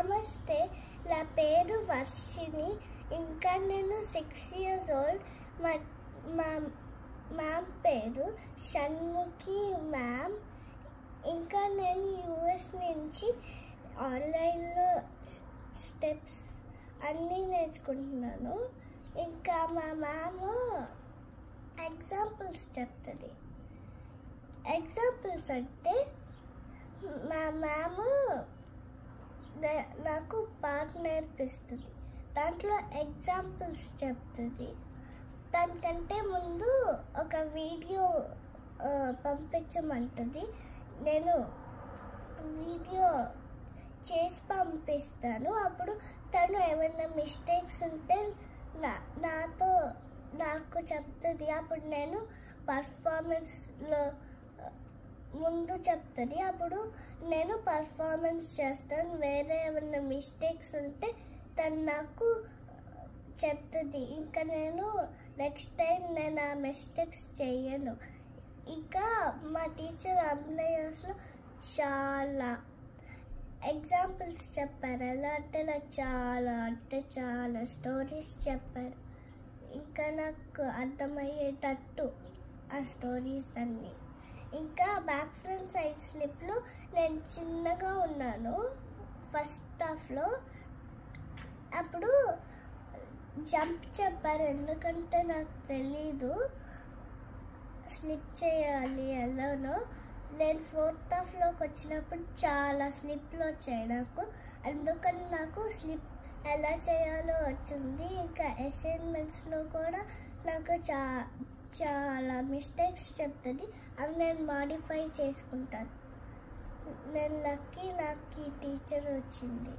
నమస్తే, నా పేరు వర్షిణి. ఇంకా నేను 6 years old. మా మ్యామ్ పేరు షణ్ముఖి మ్యామ్. ఇంకా నేను US నుంచి ఆన్లైన్లో స్టెప్స్ అన్నీ నేర్చుకుంటున్నాను. ఇంకా మా మ్యామ్ ఎగ్జాంపుల్స్ చెప్తుంది. ఎగ్జాంపుల్స్ అంటే మా మ్యామ్ నాకు పాట నేర్పిస్తుంది. దాంట్లో ఎగ్జాంపుల్స్ చెప్తుంది. దానికంటే ముందు ఒక వీడియో పంపించమంటుంది. నేను వీడియో చేసి పంపిస్తాను. అప్పుడు తను ఏమైనా మిస్టేక్స్ ఉంటే నాకు చెప్తుంది. అప్పుడు నేను పర్ఫార్మెన్స్లో ముందు చెప్తుంది. అప్పుడు నేను పర్ఫార్మెన్స్ చేస్తాను. వేరే ఏమైనా మిస్టేక్స్ ఉంటే తను నాకు చెప్తుంది. ఇంకా నేను నెక్స్ట్ టైం నేను ఆ మిస్టేక్స్ చేయను. ఇంకా మా టీచర్ అభినయాస్లో చాలా ఎగ్జాంపుల్స్ చెప్పారు. ఎలా అంటే నాకు చాలా స్టోరీస్ చెప్పారు. ఇంకా నాకు అర్థమయ్యేటట్టు ఆ స్టోరీస్ అన్నీ. ఇంకా బ్యాక్ ఫ్రంట్ సైడ్ స్లిప్లో నేను చిన్నగా ఉన్నాను ఫస్ట్ హాఫ్లో. అప్పుడు జంప్ చెప్పారు, ఎందుకంటే నాకు తెలీదు స్లిప్ చేయాలి ఎలానో. నేను 4th హాఫ్లోకి వచ్చినప్పుడు చాలా స్లిప్లు వచ్చాయి నాకు. అందుకని నాకు స్లిప్ ఎలా చేయాలో వచ్చింది. ఇంకా అసైన్మెంట్స్లో కూడా నాకు చాలా మిస్టేక్స్ చెప్తుంది. అవి నేను మాడిఫై చేసుకుంటాను. నేను లక్కీ టీచర్ వచ్చింది.